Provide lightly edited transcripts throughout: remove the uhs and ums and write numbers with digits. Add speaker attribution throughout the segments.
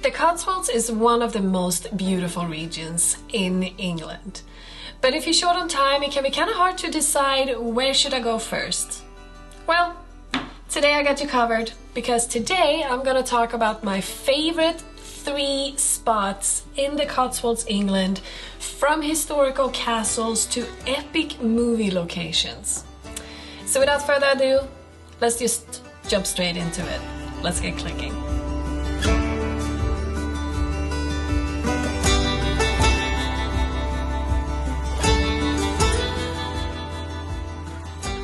Speaker 1: The Cotswolds is one of the most beautiful regions in England. But if you're short on time, it can be kind of hard to decide where should I go first. Well, today I got you covered, because today I'm gonna talk about my favorite 3 spots in the Cotswolds, England, from historical castles to epic movie locations. So without further ado, let's just jump straight into it. Let's get clicking.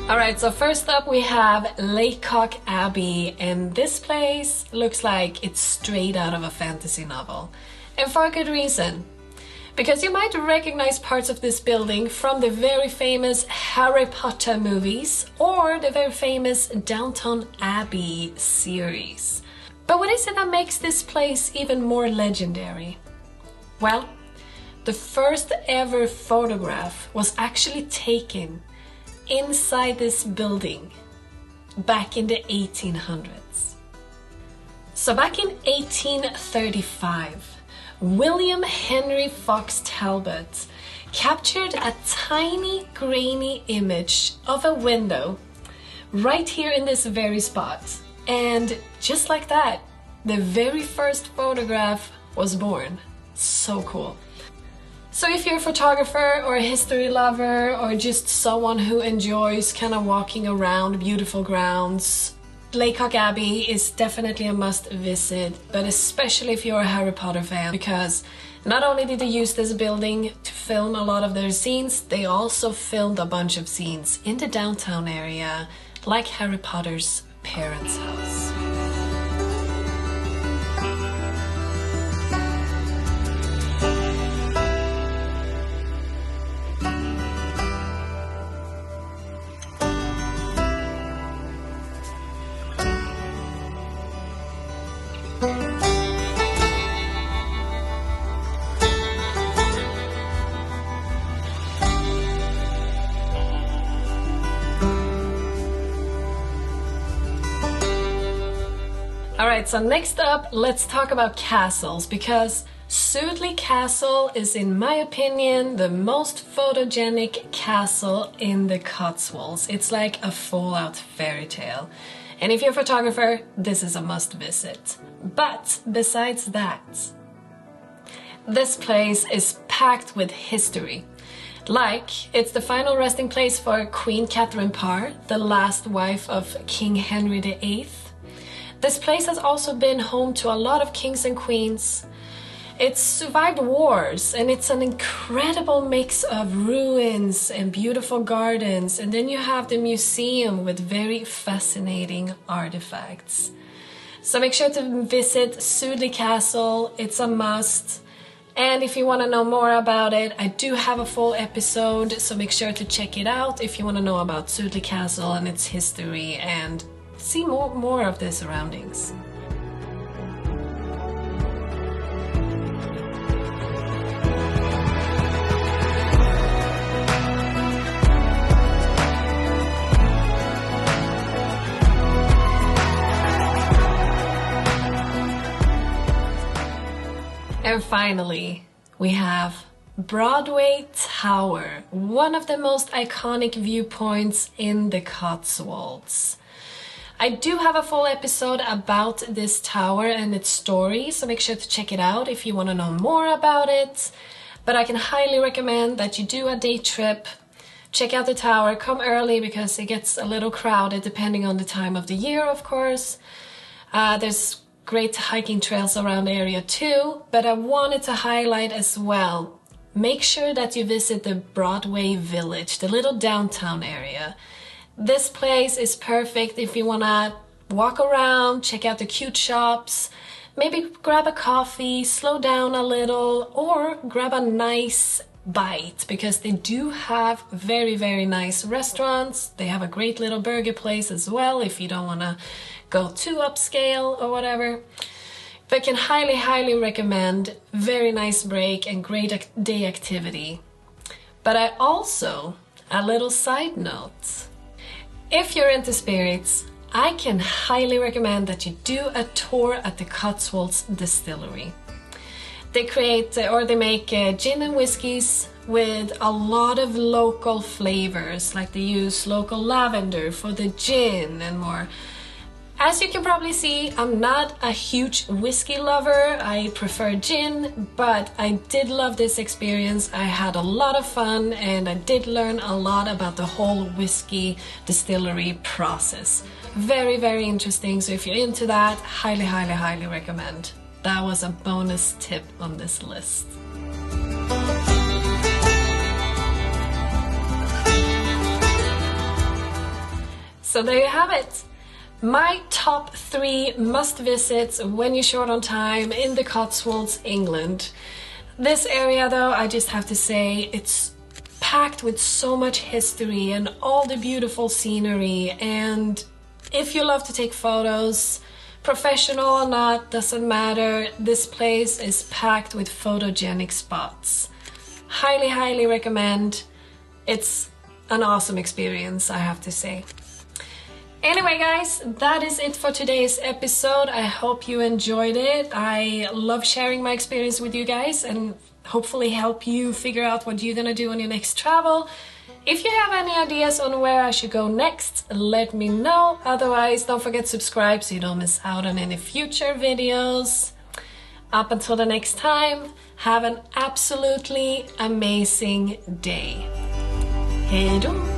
Speaker 1: Alright, so first up we have Lacock Abbey, and this place looks like it's straight out of a fantasy novel. And for a good reason. Because you might recognize parts of this building from the very famous Harry Potter movies or the very famous Downton Abbey series. But what is it that makes this place even more legendary? Well, the first ever photograph was actually taken inside this building back in the 1800s. So back in 1835, William Henry Fox Talbot captured a tiny grainy image of a window right here in this very spot. And just like that, the very first photograph was born. So cool. So if you're a photographer or a history lover or just someone who enjoys kind of walking around beautiful grounds, Lacock Abbey is definitely a must visit, but especially if you're a Harry Potter fan, because not only did they use this building to film a lot of their scenes, they also filmed a bunch of scenes in the downtown area, like Harry Potter's parents' house. Alright, so next up, let's talk about castles, because Sudeley Castle is, in my opinion, the most photogenic castle in the Cotswolds. It's like a full-out fairy tale. And if you're a photographer, this is a must visit. But besides that, this place is packed with history. Like, it's the final resting place for Queen Catherine Parr, the last wife of King Henry VIII. This place has also been home to a lot of kings and queens. It's survived wars, and it's an incredible mix of ruins and beautiful gardens, and then you have the museum with very fascinating artifacts. So make sure to visit Sudeley Castle, it's a must. And if you want to know more about it, I do have a full episode, so make sure to check it out if you want to know about Sudeley Castle and its history and see more of the surroundings. And finally, we have Broadway Tower, one of the most iconic viewpoints in the Cotswolds. I do have a full episode about this tower and its story, so make sure to check it out if you want to know more about it. But I can highly recommend that you do a day trip, check out the tower, come early because it gets a little crowded depending on the time of the year, of course. There's great hiking trails around the area too, but I wanted to highlight as well, make sure that you visit the Broadway Village, the little downtown area. This place is perfect if you want to walk around, check out the cute shops, maybe grab a coffee, slow down a little, or grab a nice bite, because they do have very, very nice restaurants. They have a great little burger place as well if you don't want to go too upscale or whatever. But I can highly, highly recommend. Very nice break and great day activity. But a little side note. If you're into spirits, I can highly recommend that you do a tour at the Cotswolds distillery. They make gin and whiskies with a lot of local flavors, like they use local lavender for the gin and more. As you can probably see, I'm not a huge whiskey lover. I prefer gin, but I did love this experience. I had a lot of fun and I did learn a lot about the whole whiskey distillery process. Very, very interesting. So if you're into that, highly, highly, highly recommend. That was a bonus tip on this list. So there you have it. My top 3 must-visits when you're short on time in the Cotswolds, England. This area, though, I just have to say, it's packed with so much history and all the beautiful scenery. And if you love to take photos, professional or not, doesn't matter, this place is packed with photogenic spots. Highly, highly recommend. It's an awesome experience, I have to say. Anyway guys, that is it for today's episode. I hope you enjoyed it. I love sharing my experience with you guys and hopefully help you figure out what you're gonna do on your next travel. If you have any ideas on where I should go next, let me know. Otherwise, don't forget to subscribe so you don't miss out on any future videos. Up until the next time, have an absolutely amazing day. Hej då!